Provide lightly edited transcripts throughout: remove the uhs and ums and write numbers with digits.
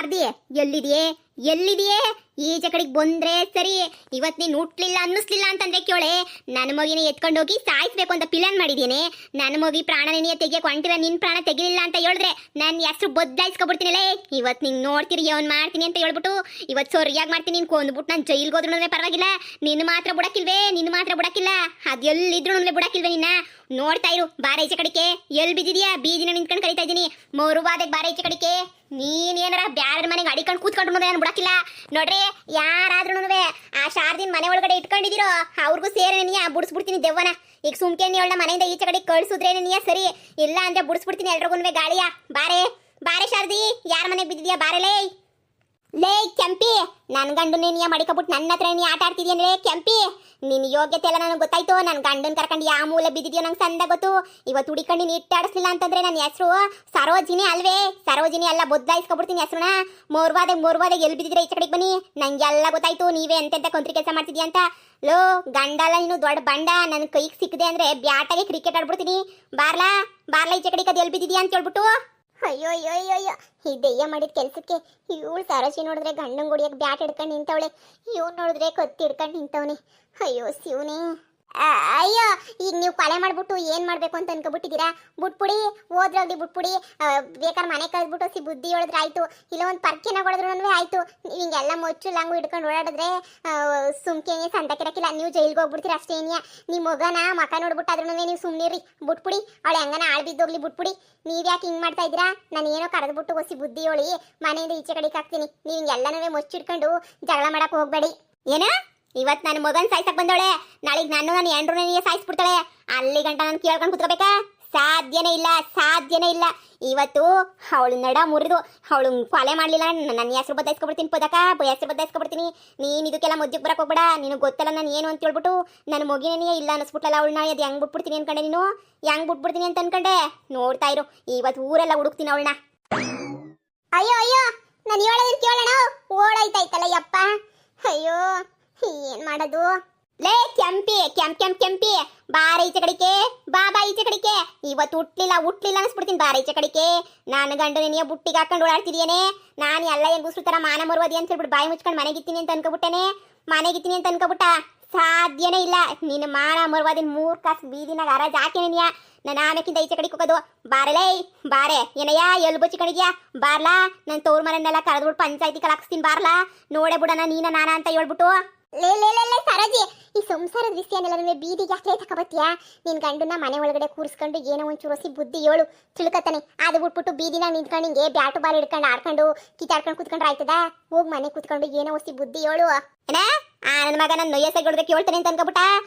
ಶಾರದಿ ಎಲ್ಲಿದೆಯೇ ಎಲ್ಲಿದೆಯೇ ಈಚೆ ಕಡೆಗೆ ಬಂದ್ರೆ ಸರಿ. ಇವತ್ ನೀನ್ ಹುಟ್ಲಿಲ್ಲ ಅನ್ನಿಸ್ಲಿಲ್ಲ ಅಂತಂದ್ರೆ ಕೇಳೆ ನನ್ನ ಮಗಿನ ಎತ್ಕೊಂಡೋಗಿ ಸಾಯಿಸ್ಬೇಕು ಅಂತ ಪ್ಲಾನ್ ಮಾಡಿದ್ದೀನಿ. ನನ್ನ ಮಗಿ ಪ್ರಾಣ ನಿನಿಯ ತೆಗಿಯಕ್ ಹೊಂಟಿರ, ನಿನ್ ಪ್ರಾಣ ತೆಗಿಲಿಲ್ಲ ಅಂತ ಹೇಳಿದ್ರೆ ನಾನು ಹೆಸರು ಬದಲಾಯಿಸ್ಕೊಬಿಡ್ತೀನಲ್ಲೇ. ಇವತ್ ನಿಂಗೆ ನೋಡ್ತೀರಿ ಏನ್ ಮಾಡ್ತೀನಿ ಅಂತ ಹೇಳ್ಬಿಟ್ಟು ಇವತ್ ಸರಿಯಾಗಿ ಮಾಡ್ತೀನಿ. ನೀನ್ ಕೊಂದ್ಬಿಟ್ಟು ನಾನು ಜೈಲ್ಗೆ ಹೋದ್ರು ಪರವಾಗಿಲ್ಲ, ನಿನ್ನ ಮಾತ್ರ ಬುಡಕಿಲ್ವೇ, ನಿನ್ನ ಮಾತ್ರ ಬುಡಕಿಲ್ಲ. ಅದ್ ಎಲ್ಲಿದ್ರು ಬುಡಕಿಲ್ವೇ ನಿನ್ನ. ನೋಡ್ತಾ ಇರು, ಬಾರ ಈಚೆ ಕಡೆಗೆ. ಎಲ್ಲಿ ಬಿದ್ದಿದ್ಯಾ? ಬೀದಿನ ನಿಂತ್ಕೊಂಡು ಕರಿತಾ ಇದ್ದೀನಿ. ಮರುವಾದಕ್ಕೆ ಬಾರ ಈಚೆ ಕಡೆಗೆ. ನೀನ್ ಏನಾರ ಬ್ಯಾರ ಮನೆಗೆ ಅಡಿಕೊಂಡು ಕೂತ್ಕೊಂಡು ನಾನು ಬಿಡಕಿಲ್ಲ ನೋಡ್ರಿ. ಯಾರಾದ್ರೂ ಆ ಶಾರದಿನ ಮನೆ ಒಳಗಡೆ ಇಟ್ಕೊಂಡಿದಿರೋ ಅವ್ರಿಗೂ ಸೇರಿ ನೀ ಬುಡಿಸ್ಬಿಡ್ತೀನಿ ದೆವ್ವನ. ಈಗ ಸುಮ್ಕೆ ಅವಳ ಮನೆಯಿಂದ ಈಚೆ ಕಡೆ ಕಳ್ಸುದ್ರೆ ನೀ ಸರಿ, ಇಲ್ಲ ಅಂದ್ರೆ ಬುಡಿಸ್ಬಿಡ್ತೀನಿ ಎಲ್ರಿಗೂ ಗಾಳಿಯ. ಬಾರೆ ಬಾರೆ ಶಾರದಿ, ಯಾರ ಮನೆಗೆ ಬಿದ್ದಿದ್ಯಾ? ಬಾರಲೇ ಲೇ ಕೆಂಪಿ, ನನ್ ಗಂಡು ನೀನಿಯ ಮಡಿಕಬಿಟ್ಟು ನನ್ನ ಹತ್ರ ನೀ ಆಟ ಆಡ್ತಿದ್ಯೇ ಕೆಂಪಿ. ನಿನ್ ಯೋಗ್ಯತೆ ಎಲ್ಲ ನನಗೆ ಗೊತ್ತಾಯ್ತು. ನನ್ ಗಂಡನ್ ಕರ್ಕೊಂಡು ಯಾವ ಮೂಲೆ ಬಿದ್ದಿದ್ಯೋ ನಂಗೆ ಸಂದ ಗೊತ್ತು. ಇವತ್ತು ಹುಡಿಕೊಂಡು ನೀನು ಇಟ್ಟಾಡಿಸ್ಲಿಲ್ಲ ಅಂತಂದ್ರೆ ನನ್ನ ಹೆಸರು ಸರೋಜಿನಿ ಅಲ್ವೇ? ಸರೋಜಿನಿ ಎಲ್ಲ ಬದಲಾಯಿಸ್ಕೊಬಿಡ್ತೀನಿ ಹೆಸರನ್ನ. ಮೂರ್ವಾದೆ ಎಲ್ಲಿ ಬಿದ್ದಿದ್ರೆ ಈಚೆ ಕಡೆಗೆ ಬನ್ನಿ, ನಂಗೆಲ್ಲ ಗೊತ್ತಾಯ್ತು ನೀವೇ ಎಂತೆಂತ ಕೊಂತ್ರಿ ಕೆಲಸ ಮಾಡ್ತಿದ್ಯಾ ಅಂತ. ಲೋ ಗಂಡಲ್ಲ ನೀನು ದೊಡ್ಡ ಬಂಡ, ನನ್ನ ಕೈಗೆ ಸಿಕ್ಕದೆ ಅಂದ್ರೆ ಬ್ಯಾಟಾಗೆ ಕ್ರಿಕೆಟ್ ಆಡ್ಬಿಡ್ತೀನಿ. ಬಾರ್ಲಾ ಬಾರ್ಲಾ ಈಚೆ ಕಡೆಗೆ ಅದು ಎಲ್ಲಿ ಬಿದ್ದಿದ್ಯಾ ಅಂತ ಹೇಳ್ಬಿಟ್ಟು. ಅಯ್ಯೋ ಅಯ್ಯೋ ಅಯ್ಯೋ ಅಯ್ಯೋ, ಈ ದೆಯ್ಯ ಮಾಡಿದ ಕೆಲ್ಸಕ್ಕೆ ಇವಳು ಸರಸಿ ನೋಡಿದ್ರೆ ಗಂಡಂಗ್ ಹೊಡಿಯಕ್ಕೆ ಬ್ಯಾಟ್ ಹಿಡ್ಕೊಂಡು ನಿಂತವಳೆ, ಇವನು ನೋಡಿದ್ರೆ ಕತ್ತಿ ಹಿಡ್ಕೊಂಡು ನಿಂತವನೆ. ಅಯ್ಯೋ ಶಿವನೇ. ಅಯ್ಯೋ, ಈಗ ನೀವು ಕೊಲೆ ಮಾಡ್ಬಿಟ್ಟು ಏನ್ ಮಾಡ್ಬೇಕು ಅಂತ ಅನ್ಕೊಬಿಟ್ಟಿದ್ದೀರಾ? ಬಿಟ್ಬಿಡಿ, ಹೋದ್ರಾಗ್ಲಿ ಬಿಟ್ಬಿಡಿ. ಬೇಕಾದ್ರೆ ಮನೆ ಕಳ್ದ್ಬಿಟ್ಟು ಬುದ್ಧಿ ಹೇಳಿದ್ರೆ ಆಯ್ತು, ಇಲ್ಲ ಒಂದು ಪರ್ಕೆನ ಹೊಡೆದ್ರು ಆಯ್ತು. ನೀವು ಹಿಂಗೆಲ್ಲ ಮೊಚ್ಚು ಲಂಗು ಹಿಡ್ಕೊಂಡು ಓಡಾಡಿದ್ರೆ ಸುಮ್ಕೇನೆ ಸಂತಕಿರಕ್ಕಿಲ್ಲ, ನೀವು ಜೈಲ್ಗೆ ಹೋಗ್ಬಿಡ್ತೀರ ಅಷ್ಟೇ. ನಿಮ್ಮ ಮಗನ ಮಕ ನೋಡ್ಬಿಟ್ಟಾದ್ರೂ ನೀವು ಸುಮ್ಮನಿರಿ, ಬಿಟ್ಬಿಡಿ. ಅವಳು ಹೆಂಗನ ಆಳ್ ಬಿದ್ದೋಗ್ಲಿ, ಬಿಟ್ಬಿಡಿ. ನೀವ್ ಯಾಕೆ ಹಿಂಗ್ ಮಾಡ್ತಾ ಇದ್ದೀರಾ? ನಾನು ಏನೋ ಕರೆದ್ಬಿಟ್ಟು ಹೊಸಿ ಬುದ್ಧಿ ಹೇಳಿ ಮನೆಯಿಂದ ಈಚೆ ಕಡೆಗೆ ಹಾಕ್ತೀನಿ. ನೀವು ಹಿಂಗೆಲ್ಲನೂ ಮುಚ್ಚಿಡ್ಕೊಂಡು ಜಗಳ ಮಾಡಕ್ ಹೋಗ್ಬೇಡಿ. ಏನ ಇವತ್ತು ನನ್ನ ಮಗನ್ ಸಾಯ್ಸಕ್ ಬಂದವಳೆ, ನಾಳೆಗೆ ನಾನು ಹೆಂಡ್ರು ಸಾಯಿಸ್ಬಿಡ್ತಾಳೆ. ಅಲ್ಲಿ ಗಂಟ ನಾನು ಕೇಳ್ಕೊಂಡು ಕುತ್ಕೋಬೇಕಾ? ಸಾಧ್ಯನೇ ಇಲ್ಲ, ಸಾಧ್ಯನೇ ಇಲ್ಲ. ಇವತ್ತು ಅವಳು ನಡ ಮುರಿದು ಅವಳು ಕೊಲೆ ಮಾಡ್ಲಿಲ್ಲ, ನನ್ನ ಹೆಸರು ಬದಲಾಯಿಸ್ಕೊಬಿಡ್ತೀನಿ. ಪದಕ ಹೆಸರು ಬದಲಾಯಿಸ್ಕೊಬಿಡ್ತೀನಿ. ನೀನು ಇದಕ್ಕೆಲ್ಲ ಮಧ್ಯಕ್ಕೆ ಬರಕ್ ಹೋಗ್ಬೇಡ. ನಿನಗೆ ಗೊತ್ತಲ್ಲ ನಾನು ಏನು ಅಂತ ಹೇಳ್ಬಿಟ್ಟು ನನ್ನ ಮಗಿನೇ ಇಲ್ಲ ಅನ್ನಿಸ್ಬಿಟ್ಲಲ್ಲ ಅವಳನ್ನ. ಅದು ಹೆಂಗ್ ಬಿಟ್ಬಿಡ್ತೀನಿ ಅನ್ಕಂಡೆ ನೀನು? ಹೆಂಗ್ ಬಿಟ್ಬಿಡ್ತೀನಿ ಅಂತ ಅನ್ಕಂಡೆ? ನೋಡ್ತಾ ಇರು, ಇವತ್ತು ಊರೆಲ್ಲ ಹುಡುಕ್ತೀನಿ ಅವಳನ್ನ. ಅಯ್ಯೋ ಅಯ್ಯೋ, ನಾನು ಹೇಳೋದನ್ನ ಕೇಳೋಣ, ಓಡಾಯ್ತಾಯ್ತಲ್ಲ ಯಪ್ಪ. ಅಯ್ಯೋ ಏನ್ ಮಾಡೋದು? ಲೇ ಕೆಂಪಿ, ಕೆಂಪಿ ಬಾರ ಈಚೆ ಕಡಿಕೆ, ಬಾ ಈಚೆ ಕಡಿಕೆ. ಇವತ್ತು ಹುಟ್ಲಿಲ್ಲ ಅನ್ಸ್ಬಿಡ್ತೀನಿ. ಬಾರ ಈಚೆ ಕಡಿಕೆ. ನಾನು ಗಂಡು ನಿನಿಯ ಬುಟ್ಟಿಗೆ ಹಾಕೊಂಡು ಓಡಾಡ್ತಿದ್ಯೇನೆ. ನಾನು ಎಲ್ಲ ಹೆಂಗುಸ್ರು ತರ ಮಾನ ಮರುವದಿ ಅಂತ ಹೇಳ್ಬಿಟ್ಟು ಬಾಯಿ ಮುಚ್ಕೊಂಡು ಮನೆಗಿತ್ತೀನಿ ಅಂತ ಅನ್ಕೊಬಿಟ್ಟೇನೆ. ಮನೆಗಿತ್ತೀನಿ ಅಂತ ಅನ್ಕೊಬಿಟ್ಟ? ಸಾಧ್ಯನೇ ಇಲ್ಲ. ನಿನ್ನ ಮಾನ ಮರುವದಿನ 3 ಕಾಸು ಬೀದಿನಾಗ ಹರಾಜ್ ಹಾಕಿ ನಿನಿಯ. ನಾನು ಆಮೇಕಿಂದ ಈಚೆ ಕಡೆಗೆ ಹೋಗೋದು. ಬಾರಲೇ ಬಾರೆ. ಏನಯ್ಯ ಎಲ್ಲಿ ಬಚ್ಚಿ ಕಣಿದ್ಯಾ? ಬಾರ್ಲಾ, ನನ್ನ ತವ್ರ ಮನೆಯನ್ನೆಲ್ಲ ಕರೆದ್ಬಿಟ್ಟು ಪಂಚಾಯತಿ ಕಲಾಕ್ಸ್ತೀನಿ. ಬಾರ್ಲಾ, ನೋಡೇ ಬಿಡೋಣ ನೀನ ನಾನ ಅಂತ ಹೇಳ್ಬಿಟ್ಟು. ಲೇ ಸರೋಜಿ, ಈ ಸಂಸಾರದ ವಿಷಯನೆಲ್ಲ ಬೀದಿಗೆ ಯಾಕೆ ತಗೋಬತ್ತೀಯಾ? ನಿನ್ ಗಂಡನ ಮನೆ ಒಳಗಡೆ ಕೂರಿಸ್ಕೊಂಡು ಏನೋ ಒಂಚೂರು ಹೊಸಿ ಬುದ್ಧಿ ಹೇಳು, ತಿಳ್ಕತಾನೆ. ಅದು ಬಿಟ್ಬಿಟ್ಟು ಬೀದಿನಾಗ ನಿಂತ್ಕೊಂಡು ಹಿಂಗೆ ಬ್ಯಾಟು ಬಾಲ್ ಹಿಡ್ಕೊಂಡು ಆಡ್ಕೊಂಡು ಕಿತ್ತಾಡ್ಕೊಂಡು ಕುತ್ಕೊಂಡ್ರೆ ಆಯ್ತದ? ಹೋಗಿ ಮನೆ ಕುತ್ಕೊಂಡು ಏನೋ ಹೊಸಿ ಬುದ್ಧಿ ಹೇಳು. ಏನ ನನ್ನ ಮಗ ನನ್ನ ನೊಯ್ಯಸಗೊಳ್ದಕ್ಕೆ ಹೇಳ್ತಾನೆ ಅಂತ ಅನ್ಕೋಬಿಟ್ಟ?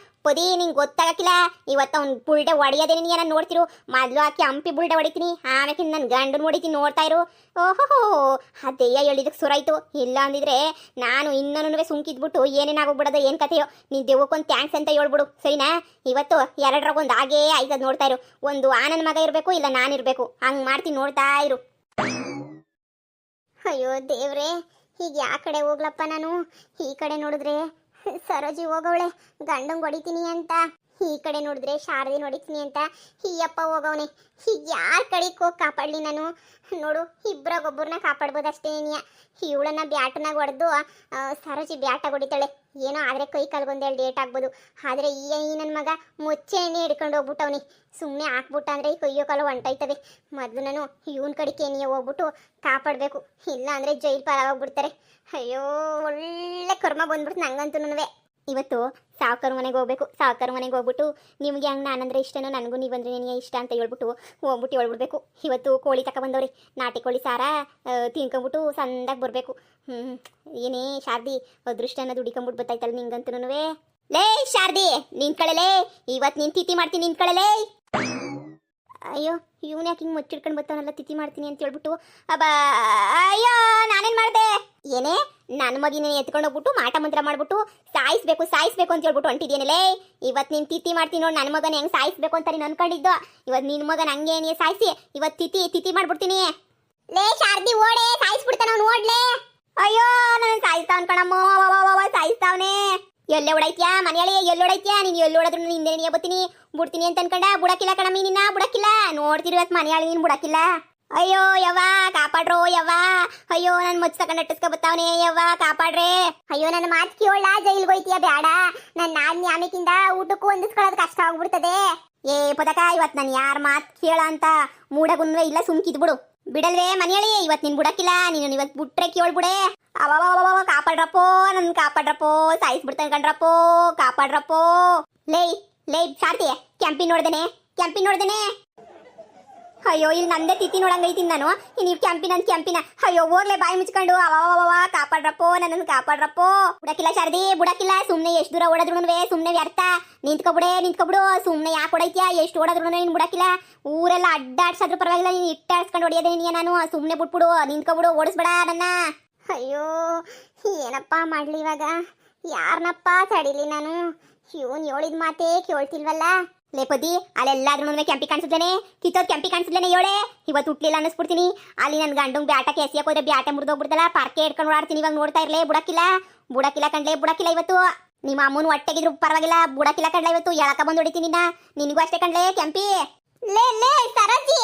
ಪದಿ ನಿಂಗೆ ಗೊತ್ತಾಗಕ್ಕಿಲ್ಲ. ಇವತ್ತು ಅವ್ನು ಬುಲ್ಡೆ ಹೊಡೆಯೋದೇನೆ ನೀ ನಾನು ನೋಡ್ತಿರು. ಮೊದಲು ಆಕಿ ಹಂಪಿ ಬುಲ್ಡೆ ಹೊಡಿತೀನಿ, ಆಮೇಲೆ ನನ್ನ ಗಂಡನ ಹೊಡಿತೀನಿ. ನೋಡ್ತಾ ಇರು. ಓಹೋ, ಆ ದೆಯ್ಯ ಹೇಳಿದಕ್ಕೆ ಸುರಾಯ್ತು. ಇಲ್ಲ ಅಂದಿದ್ರೆ ನಾನು ಇನ್ನೂ ಸುಮ್ಕಿದ್ಬಿಟ್ಟು ಏನೇನಾಗೋಗ್ಬಿಡೋದು, ಏನು ಕಥೆಯೋ. ನೀನು ದೆವ್ವಕ್ಕೊಂದು ಥ್ಯಾಂಕ್ಸ್ ಅಂತ ಹೇಳ್ಬಿಡು, ಸರಿನಾ? ಇವತ್ತು ಎರಡರಾಗೊಂದು ಹಾಗೇ ಆಯ್ತದ. ನೋಡ್ತಾ ಇರು. ಒಂದು ಆನನ ಮಗ ಇರಬೇಕು, ಇಲ್ಲ ನಾನಿರಬೇಕು. ಹಂಗೆ ಮಾಡ್ತೀನಿ, ನೋಡ್ತಾ ಇರು. ಅಯ್ಯೋ ದೇವ್ರೆ, ಹೀಗೆ ಯಾವ ಕಡೆ ಹೋಗ್ಲಪ್ಪ ನಾನು? ಈ ಕಡೆ ನೋಡಿದ್ರೆ ಸರೋಜಿ ಹೋಗವಳೆ ಗಂಡಂಗೆ ಹೊಡಿತೀನಿ ಅಂತ, ಈ ಕಡೆ ನೋಡಿದ್ರೆ ಶಾರದಿ ಹೊಡಿತೀನಿ ಅಂತ ಈ ಅಪ್ಪ ಹೋಗವನೆ. ಹೀಗೆ ಯಾರ ಕಡೆಗೆ ಹೋಗಿ ಕಾಪಾಡಲಿ ನಾನು? ನೋಡು, ಇಬ್ಬರಾಗೊಬ್ಬರನ್ನ ಕಾಪಾಡ್ಬೋದು ಅಷ್ಟೇ. ಇವಳನ್ನ ಬ್ಯಾಟನಾಗ ಹೊಡೆದು ಸರೋಜಿ ಬ್ಯಾಟಾಗಿ ಹೊಡಿತಾಳೆ. ಏನೋ ಆದರೆ ಕೈ ಕಾಲ್ಗೊಂದೇಳಿ ಡೇಟ್ ಆಗ್ಬೋದು. ಆದರೆ ಈ ನನ್ನ ಮಗ ಮುಚ್ಚೆ ಎಣ್ಣೆ ಹಿಡ್ಕೊಂಡು ಹೋಗ್ಬಿಟ್ಟವನಿ. ಸುಮ್ಮನೆ ಹಾಕ್ಬಿಟ್ಟ ಅಂದರೆ ಈ ಕೈಯೋ ಕಾಲು ಹೊಂಟೋಯ್ತವೆ. ಮೊದಲು ನಾನು ಇವನ ಕಡೆಗೆ ಏನಿಯೋ ಹೋಗ್ಬಿಟ್ಟು ಕಾಪಾಡಬೇಕು, ಇಲ್ಲ ಅಂದರೆ ಜೈಲು ಪಾಲಾಗೋಗ್ಬಿಡ್ತಾರೆ. ಅಯ್ಯೋ, ಒಳ್ಳೆ ಕರ್ಮ ಬಂದ್ಬಿಡ್ತು ನಂಗಂತೂ. ಇವತ್ತು ಸಾವುಕಾರ ಮನೆಗೆ ಹೋಗ್ಬೇಕು. ಸಾವುಕಾರ ಮನೆಗೆ ಹೋಗ್ಬಿಟ್ಟು ನಿಮಗೆ ಹಂಗೆ ನಾನಂದ್ರೆ ಇಷ್ಟನೋ, ನನಗೂ ನೀವಂದ್ರೆ ನಿನಗೆ ಇಷ್ಟ ಅಂತ ಹೇಳ್ಬಿಟ್ಟು ಹೋಗ್ಬಿಟ್ಟು ಹೇಳ್ಬಿಡ್ಬೇಕು. ಇವತ್ತು ಕೋಳಿ ತಗೊಬಂದವ್ರಿ, ನಾಟಿ ಕೋಳಿ ಸಾರ ತಿನ್ಕೊಂಬಿಟ್ಟು ಸಂದಾಗ ಬರಬೇಕು. ಏನೇ ಶಾರದಿ, ಅದೃಷ್ಟ ಅನ್ನೋದು ಹುಡಿಕೊಂಬಿಟ್ಟು ಬತ್ತಾಯ್ತಲ್ಲ ನಿಂಗಂತೂ. ಲೇ ಶಾರದಿ, ನಿಂತ್ಕೊಳ್ಳಲೇ, ಇವತ್ತು ನೀನು ತಿಥಿ ಮಾಡ್ತೀನಿ, ನಿಂತ್ಕೊಳ್ಳಲೇ. ಅಯ್ಯೋ, ಇವನು ಯಾಕೆ ಹಿಂಗೆ ಮುಚ್ಚಿಡ್ಕೊಂಡು ಬರ್ತಾವನಲ್ಲ, ತಿಥಿ ಮಾಡ್ತೀನಿ ಅಂತ ಹೇಳ್ಬಿಟ್ಟು. ಅಯ್ಯೋ, ನಾನೇನು ಮಾಡಿದೆ? ಏನೇ ನನ್ನ ಮಗಿನ ಎತ್ಕೊಂಡು ಹೋಗ್ಬಿಟ್ಟು ಮಾಟ ಮಂತ್ರ ಮಾಡ್ಬಿಟ್ಟು ಸಾಯಿಸ್ಬೇಕು ಅಂತ ಹೇಳ್ಬಿಟ್ಟು ಹೊಂಟಿದ್ಯೇನಲೇ. ಇವತ್ತು ನೀನು ತಿಥಿ ಮಾಡ್ತೀನಿ ನೋಡಿ. ನನ್ನ ಮಗನ ಹೆಂಗೆ ಸಾಯಿಸ್ಬೇಕು ಅಂತ ನೀನು ಅನ್ಕೊಂಡಿದ್ದು. ಇವತ್ತು ನಿನ್ನ ಮಗನ ಹಂಗೆ ನೀ ಸಾಯಿಸಿ ಇವತ್ತು ತಿಥಿ ಮಾಡ್ಬಿಡ್ತೀನಿ. ಲೇ ಶಾರದಿ, ಓಡೆ, ಸಾಯಿಸ್ಬಿಡ್ತಾನ ಅವ್ನು, ಓಡ್ಲೇ. ಅಯ್ಯೋ, ನಾನು ಸಾಯಿಸ್ತಾವನ್ ಕಣಮ್ಮ, ಸಾಯಿಸ್ತಾವನೆ. ಎಲ್ಲೇ ಓಡೈತ್ಯಾ ಮನೆಯಳಿ? ಎಲ್ಲೋಡೈತ್ಯಾ ನೀನು? ಎಲ್ಲೋಡಿದ್ರು ಹಿಂದೆ ಬತ್ತೀನಿ ಬಿಡ್ತೀನಿ ಅಂತ ಅನ್ಕೊಂಡ. ಬುಡಕಿಲ್ಲ ಕಣಮ್ಮಿ, ನಿನ್ನ ಬುಡಕಿಲ್ಲ. ನೋಡ್ತಿರು ಇವತ್ತು ಮನೆಯಾಳಿ ನೀನು ಬುಡಕಿಲ್ಲ. ಅಯ್ಯೋ ಯವ್ವ ಕಾಪಾಡ್ರೋ ಯವ್ವ. ಅಯ್ಯೋ ನನ್ ಮುಚ್ಚ ತಕೊಂಡ್ ಅಟ್ಟಿಸ್ಕೊ ಬತ್ತಾವನೆ ಯವ್ವ ಕಾಪಾಡ್ರೆ. ಅಯ್ಯೋ ನನ್ನ ಮಾತ್ ಕೇಳ ಜೈಲ್ಗೆ ಹೋಯ್ತೀಯ ಬೇಡ. ನನ್ನ ನಾದ್ನಿ ಆಮೇಕಿಂದ ಊಟಕ್ಕೂ ಹೊಂದಿಸ್ಕೊಳ್ಳೋದು ಕಷ್ಟ ಆಗ್ಬಿಡ್ತದೆ. ಏ ಪದಕ ಇವತ್ ನಾನು ಯಾರ ಮಾತ್ ಕೇಳ ಅಂತ ಮೂಡಗುನ್ವೆ ಇಲ್ಲ ಸುಮ್ಕಿದ್ ಬಿಡು. ಬಿಡಲ್ವೇ ಮನೆಯಳಿ ಇವತ್ ನಿನ್ ಬಿಡಕ್ಕಿಲ್ಲ. ನೀನು ಇವತ್ ಬಿಟ್ರೆ ಕೇಳ್ಬಿಡೆ. ಅವ ಕಾಪಾಡ್ರಪ್ಪೋ ನನ್ ಕಾಪಾಡ್ರಪ್ಪೋ ಸಾಯಿಸ್ಬಿಡ್ತಾನೆ ಕಣ್ರಪ್ಪೋ ಕಾಪಾಡ್ರಪ್ಪೋ. ಲೇ ಲೇ ಶಾರ್ತಿ ಕ್ಯಾಂಪಿನ್ ನೋಡ್ದೇನೆ. ಅಯ್ಯೋ ಇಲ್ಲಿ ನಂದೇ ತಿತ್ತಿ ನೋಡಂಗೈತೀನಿ ನಾನು. ನೀವು ಕ್ಯಾಂಪಿನ ಅಯ್ಯೋ ಹೋಗ್ಲೆ ಬಾಯಿ ಮುಚ್ಕೊಂಡು ಅವ ಕಾಪಾಡ್ರಪ್ಪೋ ನನ್ನನ್ನು ಕಾಪಾಡ್ರಪ್ಪೋ. ಬುಡಕಿಲ್ಲ ಶಾರದಿ ಬುಡಕಿಲ್ಲ. ಸುಮ್ನೆ ಎಷ್ಟು ದೂರ ಓಡೋದ್ರುನುವೆ ಸುಮ್ನೆ ವ್ಯರ್ಥ. ನಿಂತ್ಕೊಬಿಡು ಸುಮ್ನೆ ಯಾಕೆ ಓಡೈತ್ಯಾ? ಎಷ್ಟು ಓಡೋದ್ರು ನೀನು ಬುಡಕಿಲ್ಲ. ಊರೆಲ್ಲ ಅಡ್ಡಾಡ್ಸಾದ್ರೂ ಪರವಾಗಿಲ್ಲ. ನೀನು ಇಟ್ಟಾಡ್ಸ್ಕೊಂಡು ಹೊಡಿಯೋದೇ ನೀ. ನಾನು ಸುಮ್ನೆ ಬಿಟ್ಬಿಡು ನಿಂತ್ಕೊಬಿಡು ಓಡಿಸ್ಬೇಡ ನನ್ನ. ಅಯ್ಯೋ ಏನಪ್ಪ ಮಾಡ್ಲಿ ಇವಾಗ? ಯಾರನಪ್ಪ ತಡಿಲಿ ನಾನು? ಇವನ್ ಹೇಳಿದ ಮಾತೇ ಕೇಳ್ತಿಲ್ವಲ್ಲ. ಲೇಪದಿ ಅಲ್ಲೆಲ್ಲಾದ್ರೂ ಕ್ಯಾಂಪಿ ಕಾಣಿಸಿದ್ದೇನೆ. ಕಿತ್ತೋದ್ ಕ್ಯಾಂಪಿ ಕಾಣಿಸಿದ್ದೇನೆ ಹೇಳೆ. ಇವತ್ತು ಹುಟ್ಲಿಲ್ಲ ಅನ್ನಿಸ್ಬಿಡ್ತೀನಿ. ಅಲ್ಲಿ ನನ್ನ ಗಂಡಂಗ್ ಬ್ಯಾಟಕ್ಕೆ ಎಸಿಯಕ್ಕೆ ಹೋದ್ರೆ ಬ್ಯಾಟೆ ಮುರಿದೋಗ್ಬಿಡ್ತಲ್ಲ. ಪಾರ್ಕೆ ಹಿಡ್ಕೊಂಡು ಓಡಾಡ್ತೀನಿ. ಇವಾಗ ನೋಡ್ತಾ ಇರ್ಲೇ ಬುಡಕಿಲ್ಲ ಕಣ್ಲೆ ಬುಡಕಿಲ್ಲ ಇವತ್ತು. ನಿಮ್ಮ ಅಮ್ಮನ ಹೊಟ್ಟೆಗಿದ್ರು ಪರವಾಗಿಲ್ಲ. ಬುಡಕಿಲ್ಲ ಕಣ್ಲೆ ಇವತ್ತು ಎಳಕ ಬಂದು ಹೊಡಿತೀನಿ ನಿನಗೂ ಅಷ್ಟೇ ಕಣ್ಲೆ ಕ್ಯಾಂಪಿ. ಲೇ ಸರಜಿ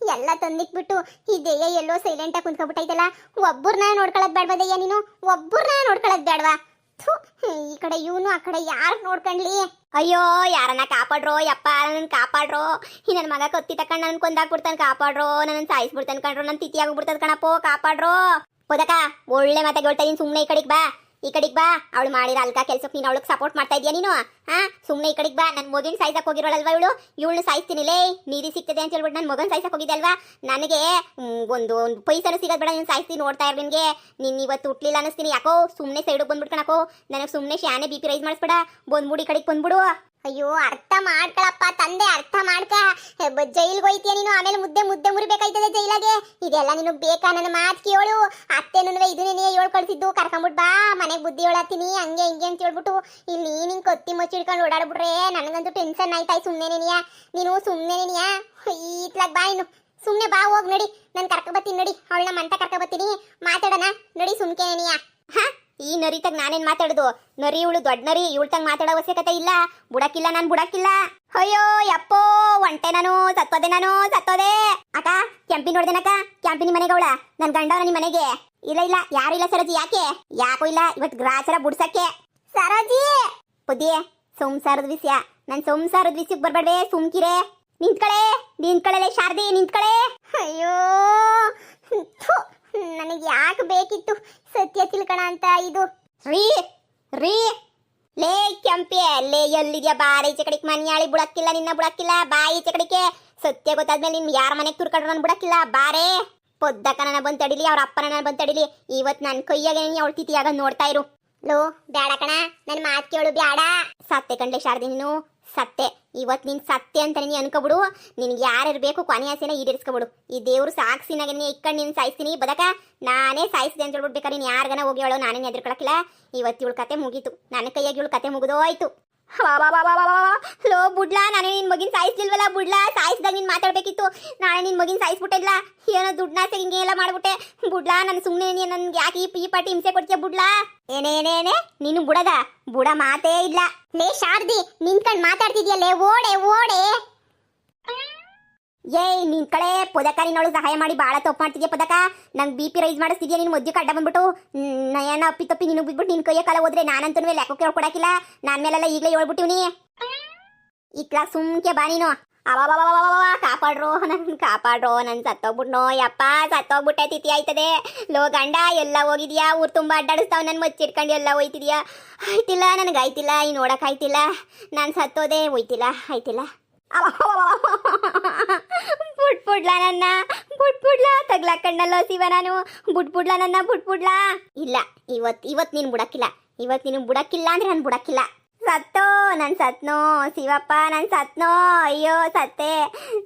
ಎಲ್ಲ ತಂದಿಕ್ಬಿಟ್ಟು ಈ ದೇಯ ಎಲ್ಲೋ ಸೈಲೆಂಟ್ ಆಗಿ ಕುಂತ್ಕೊಬಿಟ್ಟೈತಲ್ಲ. ಒಬ್ಬರನ್ನ ನೋಡ್ಕೊಳ್ಳೋದ್ ಬೇಡವಾ ನೀನು? ಒಬ್ಬರನ್ನ ನೋಡ್ಕೊಳ್ಳೋದ್ ಬೇಡವಾ? ಈ ಕಡೆ ಇವನು ಆ ಕಡೆ ಯಾರು ನೋಡ್ಕೊಂಡ್ಲಿ? ಅಯ್ಯೋ ಯಾರನ್ನ ಕಾಪಾಡ್ರೋ ಯಪ್ಪ ನನ್ನ ಕಾಪಾಡ್ರೋ. ಈ ನನ್ನ ಮಗ ಕತ್ತಿ ತಕೊಂಡ್ ನನ್ ಕೊಂದಾಕ್ಬಿಡ್ತಾನೆ ಕಾಪಾಡ್ರೋ. ನನ್ನ ಸಾಯಿಸ್ಬಿಡ್ತಾನೆ ಕಣ್ರೋ. ನನ್ನ ತಿಥಿ ಆಗ್ಬಿಡ್ತದ ಕಣಪ್ಪೋ ಕಾಪಾಡ್ರೋ. ಹೋದಕ ಒಳ್ಳೆ ಮಾತಾಗಿ ಹೇಳ್ತಾ ಇದೀನಿ. ಸುಮ್ನೆ ಈ ಕಡೆಗ್ ಬಾ ಅವಳು ಮಾಡಿರ ಅಲ್ಕ ಕೆಲ್ಸಕ್ಕೆ ನೀನು ಅವಳಿಗೆ ಸಪೋರ್ಟ್ ಮಾಡ್ತಾ ಇದೀಯ ನೀನು? ಸುಮ್ನೆ ಈ ಕಡೆಗ್ ಬಾ. ನನ್ನ ಮಗನ್ ಸಾಯ್ಸಕ್ ಹೋಗಿರೋಳಲ್ವಾ ಇವಳನ್ನ ಸಾಯಿಸ್ತೀನಿ ಲೇ. ನೀರಿ ಸಿಗ್ತದೆ ಅಂತ ಹೇಳ್ಬಿಟ್ಟು ನನ್ನ ಮಗನ್ ಸಾಯ್ಸಕ್ ಹೋಗಿದ್ದೆ ಅಲ್ವಾ? ನನಗೆ ಒಂದು ಪೈಸನು ಸಿಗೋದ್ ಬೇಡ. ನೀನು ಸಾಯಿಸ್ತೀನಿ ನೋಡ್ತಾ ಇರ್ ನಿನ್ಗೆ. ನೀನ್ ಇವತ್ತು ಹುಟ್ಲಿಲ್ಲ ಅನ್ನಿಸ್ತೀನಿ ಯಾಕೋ. ಸುಮ್ನೆ ಸೈಡಿಗೆ ಬಂದ್ಬಿಟ್ಕಣಕೋ. ನನಗೆ ಸುಮ್ನೆ ಶಾನೆ BP ರೈಸ್ ಮಾಡಿಸ್ಬೇಡ. ಬಂದ್ಬಿಡು ಈ ಕಡೆಗೆ ಬಂದ್ಬಿಡು. ಅಯ್ಯೋ ಅರ್ಥ ಮಾಡ್ಕೊಳಪ್ಪ ತಂದೆ, ಅರ್ಥ ಮಾಡ್ಕ. ಜೈಲ್ಗೆ ಹೋಯ್ತೀಯ ನೀನು. ಆಮೇಲೆ ಮುದ್ದೆ ಮುರಿಬೇಕಾಯ್ತದೆ ಜೈಲಾಗೆ. ಇದೆಲ್ಲ ನೀನು ಬೇಕಾ? ನನ್ನ ಮಾತು ಕೇಳು. ಅತ್ತೆನುವೆ ಇದನ್ನೇ ಹೇಳ್ ಕಳ್ಸಿದ್ದು. ಕರ್ಕೊಂಬಿಟ್ ಬಾ ಮನೆಗೆ ಬುದ್ಧಿ ಹೇಳತ್ತೀನಿ ಹಂಗೆ ಹಿಂಗೆ ಅಂತ ಹೇಳ್ಬಿಟ್ಟು ಇಲ್ಲಿ ನೀನ್ ಕೊತ್ತಿ ಮುಚ್ಚಿಡ್ಕೊಂಡು ಓಡಾಡ್ಬಿಟ್ರೆ ನನಗಂತೂ ಟೆನ್ಷನ್ ಆಯ್ತಾಯ್. ನೀನು ಸುಮ್ಮನೆ ಈತ್ಲಾಗ ಬಾ. ಇನ್ನು ಸುಮ್ಮನೆ ಬಾ ಹೋಗ್ ನಡಿ. ನಾನು ಕರ್ಕೊಬತ್ತೀನಿ ನಡಿ. ಅವಳನ್ನ ಮಂಟ ಕರ್ಕೊಬತ್ತೀನಿ ಮಾತಾಡೋಣ ನಡಿ. ಸುಮ್ಕೇನಿಯ ಈ ನರಿ ತಗ ನಾನೇನ್ ಮಾತಾಡುದು? ನರಿ ಇವಳು ದೊಡ್ಡ ನರಿ. ಇವಳು ತಂಗ ಮಾತಾಡೋ ಅವಶ್ಯಕತೆ ಇಲ್ಲ. ನಾನು ಬುಡಕ್ಕಿಲ್ಲ. ಅಯ್ಯೋ ಯಪ್ಪೋ ಒಂಟೆ ನಾನು ಸತ್ತೋದೆ. ಅಕ್ಕ ಕ್ಯಾಂಪಿ ನೋಡ್ದೇನಕ್ಕ? ಕ್ಯಾಂಪಿ ನಿಮ್ ಮನೆಗೆ ಅವಳ? ನನ್ ಗಂಡವನ ನಿಮ್ ಮನೆಗೆ? ಇಲ್ಲ ಯಾರು ಇಲ್ಲ ಸರೋಜಿ. ಯಾಕೋ ಇಲ್ಲ ಇವತ್ತು ಗ್ರಾಚಾರ ಬುಡ್ಸಕ್ಕೆ. ಸರೋಜಿ ಬುದ್ಧಿ ಸಂಸಾರದ ವಿಷಯ. ನನ್ ಸಂಸಾರದ ವಿಷಯಕ್ಕೆ ಬರ್ಬೇಡ್ವೆ. ಸುಮ್ಕಿರೆ. ನಿಂತ್ಕಳೆ ಶಾರದಿ ನಿಂತ್ಕಳೆ. ಅಯ್ಯೋ ನನಗೆ ಯಾಕೆ ಬೇಕಿತ್ತು ಸತ್ಯ ತಿಳ್ಕಣ ಅಂತ ಇದು? ರೀ ಲೇ ಕೆಂಪಿ ಲೇ ಎಲ್ಲಿದ್ಯಾ? ಬಾರಿ ಈಚೆ ಕಡೆಗೆ ಮನ್ಯಾಳಿ ಬುಡಕ್ಕಿಲ್ಲ. ನಿನ್ನ ಬುಡಕ್ಕಿಲ್ಲ. ಬಾ ಈಚೆ ಕಡೆಗೆ. ಸತ್ಯ ಗೊತ್ತಾದ್ಮೇಲೆ ನಿನ್ ಯಾರ ಮನೆಗೆ ತುರ್ಕೊಂಡ್ರು ನನ್ ಬುಡಕ್ಕಿಲ್ಲ. ಬಾರೇ ಪೊದ್ದಕ್ಕ ನನ್ನ ಬಂದ್ ತಡಿಲಿ. ಅವ್ರ ಅಪ್ಪ ನನ್ನ ಬಂದ್ ತಡಿಲಿ. ಇವತ್ ನನ್ ಕೈಯಾಗ ಅವಳ ತಿಥಿಯಾಗ ನೋಡ್ತಾ ಇರು. ಲೋ ಬ್ಯಾಡ ಕಣ ನನ್ ಮಾತ್ ಕೇಳು ಬ್ಯಾಡ. ಸತ್ತೆ ಕಂಡ್ಲೆ ಶಾರದಿ ನೀನು ಸತ್ತೆ. ಇವತ್ ನೀನ್ ಸತ್ತೆ ಅಂತ ನೀ ಅನ್ಕೋಬಿಡು. ನಿನ್ಗೆ ಯಾರಿರ್ಬೇಕು ಕೊನೆ ಆಸೆನ ಈಡೇರಿಸ್ಕೊಬಿಡು. ಈ ದೇವ್ರು ಸಾಕ್ಷಿನಾಗ ಇಕ್ಕಂಡು ನೀನ್ ಸಾಯಿಸ್ತೀನಿ. ಬದಕ ನಾನೇ ಸಾಯಿಸಿದೆ ಅಂತ ಹೇಳ್ಬಿಡ್ಬೇಕಾರೆ ನೀನ್ ಯಾರಿಗನ ಹೋಗಿ ಹೇಳೋ ನಾನೇನು ಎದುರ್ಕೊಳಕಿಲ್ಲ. ಇವತ್ತು ಇವಳು ಕತೆ ಮುಗೀತು. ನನ್ನ ಕೈಯಾಗಿ ಇವಳು ಕತೆ ಮುಗಿದೋಯ್ತು. ಲೋ ಬುಡ್ಲಾ ನಾನೇ ನಿನ್ ಮಗಿನ ಸಾಯಿಸ್ಲಿಲ್ವಲ್ಲ. ಬುಡ್ಲಾ ಸಾಯಿಸಿದಾಗ ನೀನ್ ಮಾತಾಡ್ಬೇಕಿತ್ತು. ನಾಳೆ ನಿನ್ ಮಗಿನ ಸಾಯಿಸ್ಬಿಟ್ಟಿಲ್ಲ. ಏನೋ ದುಡ್ಡಾಸೆ ಹಿಂಗೆ ಎಲ್ಲ ಮಾಡ್ಬಿಟ್ಟೆ. ಬುಡ್ಲಾ ನನ್ ಸುಮ್ನೆ ನನ್ಗೆ ಯಾಕೆ ಈ ಪಾಟಿ ಹಿಂಸೆ ಕೊಡ್ತೀಯ ಬುಡ್ಲಾ? ಏನೇ ನೀನು ಬುಡ ಮಾತೇ ಇಲ್ಲ. ಲೇ ಶಾರದಿ ನಿಂತ್ಕೊಂಡ್ ಮಾತಾಡ್ತಿದ್ಯಲ್ಲೇ ಓಡೆ. ಏಯ್ ನಿನ್ ಕಡೆ ಪದಕ ನೀನವಳು ಸಹಾಯ ಮಾಡಿ ಬಾಳ ತಪ್ಪು ಮಾಡ್ತಿದ್ಯಾ. ಪದಕ ನಂಗೆ BP ರೈಸ್ ಮಾಡಿಸ್ತಿದ್ಯಾ. ನೀನು ಮದ್ಯಕ್ಕೆ ಅಡ್ಡ ಬಂದ್ಬಿಟ್ಟು ನಯನ ಅಪ್ಪಿ ನೀನು ಬಿಟ್ಬಿಟ್ಟು ನಿನ್ ಕೈಯ ಕಾಲ ಹೋದ್ರೆ ನಾನಂತೂ ಲೆಕ್ಕಕ್ಕೆ ಹೇಳ್ಕೊಡಕಿಲ್ಲ. ನಾನ್ ಮೇಲೆಲ್ಲ ಈಗಲೇ ಹೇಳ್ಬಿಟ್ಟಿವ್ನಿ. ಇತ್ಲಾ ಸುಮ್ಕೆ ಬಾ ನೀನು. ಕಾಪಾಡ್ರೋ ನನ್ ಸತ್ತೋಗ್ಬಿಟ್ನೋ ಯಪ್ಪ. ಸತ್ತೋಗ್ಬಿಟ್ಟೆ ತಿಥಿ ಆಯ್ತದೆ. ಲೋ ಗಂಡ ಎಲ್ಲ ಹೋಗಿದ್ಯಾ? ಊರ್ ತುಂಬಾ ಅಡ್ಡಾಡಿಸ್ತಾವ್. ನನ್ ಮಚ್ಚಿಟ್ಕೊಂಡು ಎಲ್ಲ ಹೋಯ್ತಿದ್ಯಾ? ಆಯ್ತಿಲ್ಲ ನನಗಾಯ್ತಿಲ್ಲ. ಈ ನೋಡಕ್ ಆಯ್ತಿಲ್ಲ. ನಾನ್ ಸತ್ತೋದೆ ಹೋಯ್ತಿಲ್ಲ ಆಯ್ತಿಲ್ಲ. ಬುಡ್ಲಾ ತಗ್ಲಾಕಣ್ಣಲ್ಲೋ ಶಿವ ನಾನು. ಬುಡ್ಲಾ ಇಲ್ಲ ಇವತ್ ನೀನ್ ಬುಡಕ್ಕಿಲ್ಲ. ನೀನು ಬುಡಕ್ಕಿಲ್ಲ ಅಂದ್ರೆ ನಾನು ಬುಡಕ್ಕಿಲ್ಲ. ಸತ್ನೋ ಶಿವಪ್ಪ ನಾನು ಸತ್ನೋ. ಅಯ್ಯೋ ಸತ್ತೆ.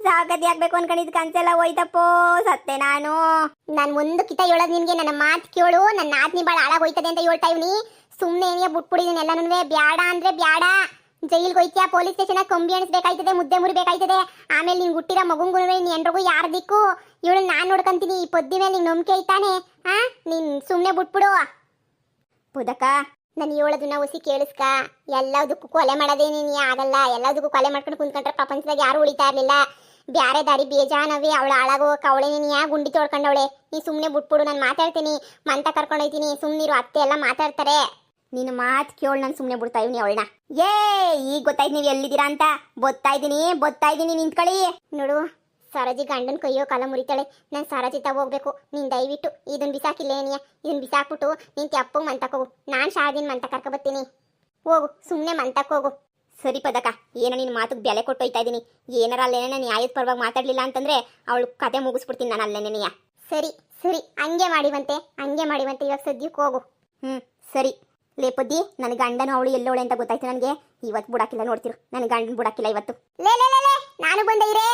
ಸಾಗತಿ ಆಗ್ಬೇಕು ಅನ್ಕೊಂಡಿದ್ ಕನ್ಸೆಲ್ಲ ಹೋಯ್ತಪ್ಪೋ. ಸತ್ತೆ ನಾನು ಒಂದು ಕಿತ ಹೇಳೋದ್ ನಿನ್ಗೆ. ನನ್ನ ಮಾತು ಕೇಳು. ನನ್ನ ಆತ್ನಿ ಬಾಳ ಹಾಳಾಗೋಯ್ತದೆ ಅಂತ ಹೇಳ್ತಾ ಇವ್ನಿ. ಸುಮ್ನೆ ಏನಿಯ ಬುಟ್ಬಿಡಿದೀನಿ ಎಲ್ಲನೂ. ಬ್ಯಾಡ ಅಂದ್ರೆ ಬ್ಯಾಡ. ಜೈಲ್ಗೆ ಹೋಯ್ತ್ಯಾ? ಪೊಲೀಸ್ ಸ್ಟೇಷನ್ ಕಂಬಿ ಅಣಿಸ್ಬೇಕಾಯ್ತದೆ. ಮುದ್ದೆ ಮುರಿಬೇಕಾಯ್ತದೆ. ಆಮೇಲೆ ನೀನ್ ಹುಟ್ಟಿರೋ ಮಗುಂಗು ನೀನ್ ಎಲ್ರಿಗೂ ಯಾರ ದಿಕ್ಕು? ಇವಳು ನಾನ್ ನೋಡ್ಕೊಂತೀನಿ. ಈ ಪೊದ್ದಿ ಮೇಲೆ ನಿಂಗೆ ನಂಬಿಕೆ ಐತಾನೆ? ನೀನ್ ಸುಮ್ನೆ ಬಿಟ್ಬಿಡು. ಪುದಕ ನಾನು ಹೇಳೋದನ್ನ ಹುಸಿ ಕೇಳಿಸ್ಕ. ಎಲ್ಲದಕ್ಕೂ ಕೊಲೆ ಮಾಡೋದೇ ನೀನು ಆಗಲ್ಲ. ಎಲ್ಲದಕ್ಕೂ ಕೊಲೆ ಮಾಡ್ಕೊಂಡು ಕುಂತ್ಕೊಂಡ್ರೆ ಪ್ರಪಂಚದಾಗ ಯಾರು ಉಳಿತಾ ಇರ್ಲಿಲ್ಲ. ಬ್ಯಾರೆ ದಾರಿ ಬೇಜಾನವಿ ಅವಳ ಹಾಳಾಗೋಕ ಅವಳೆ ನೀನು ಯಾಕೆ ಗುಂಡಿ ತೊಳ್ಕೊಂಡವಳೆ ನೀ ಸುಮ್ಮನೆ ಬಿಟ್ಬಿಡು ನಾನು ಮಾತಾಡ್ತೀನಿ ಮಂತ ಕರ್ಕೊಂಡೋಯ್ತೀನಿ ಸುಮ್ಮನಿರು ಅತ್ತೆ ಎಲ್ಲ ಮಾತಾಡ್ತಾರೆ ನಿನ್ನ ಮಾತು ಕೇಳು ನಾನು ಸುಮ್ಮನೆ ಬಿಡ್ತಾ ಇವ್ನಿ ಅವಳನ್ನ ಈಗ ಗೊತ್ತಾಯ್ತು ನೀವು ಎಲ್ಲಿದ್ದೀರಾ ಅಂತ ಬತ್ತಾ ಇದ್ದೀನಿ ನಿಂತ್ಕೊಳ್ಳಿ ನೋಡು ಸರಜಿ ಗಂಡನ ಕೈಯೋ ಕಾಲ ಮುರಿತಾಳೆ ನಾನು ಸರಜಿ ಹೋಗ್ಬೇಕು ನೀನು ದಯವಿಟ್ಟು ಇದನ್ನ ಬಿಸಾಕಿಲ್ಲ ಏನಿಯ ಇದನ್ನ ಬಿಸಾಕ್ಬಿಟ್ಟು ನೀನು ತೆಪ್ಪಗೆ ಮಂತಕ್ಕೆ ಹೋಗು ನಾನು ಶಾದಿನ ಮಂತ ಕರ್ಕೊ ಬರ್ತೀನಿ ಹೋಗು ಸುಮ್ಮನೆ ಮಂತಕ್ಕೆ ಹೋಗು ಸರಿ ಪದಕ ಏನೋ ನಿನ್ನ ಮಾತಿಗೆ ಬೆಲೆ ಕೊಟ್ಟು ಹೋಯ್ತಾ ಇದ್ದೀನಿ ಏನಾರ ಅಲ್ಲೇನೇ ನ್ಯಾಯದ ಪರವಾಗಿ ಮಾತಾಡಲಿಲ್ಲ ಅಂತಂದ್ರೆ ಅವಳು ಕತೆ ಮುಗಿಸ್ಬಿಡ್ತೀನಿ ನಾನು ಅಲ್ಲೇನೆಯ ಸರಿ ಸರಿ ಹಂಗೆ ಮಾಡಿವಂತೆ ಇವಾಗ ಸದ್ಯಕ್ಕೆ ಹೋಗು ಸರಿ ಲೇಪದ್ದಿ ನನ್ನ ಗಂಡನು ಅವಳು ಎಲ್ಲೋಳೆ ಅಂತ ಗೊತ್ತಾಯ್ತು ನನಗೆ ಇವತ್ತು ಬಿಡಾಕಿಲ್ಲ ನೋಡ್ತಿರು ನನ್ನ ಗಂಡನ ಬಿಡಾಕಿಲ್ಲ ಇವತ್ತು ಲೇ ನಾನು ಬಂದೆ ಇರೇ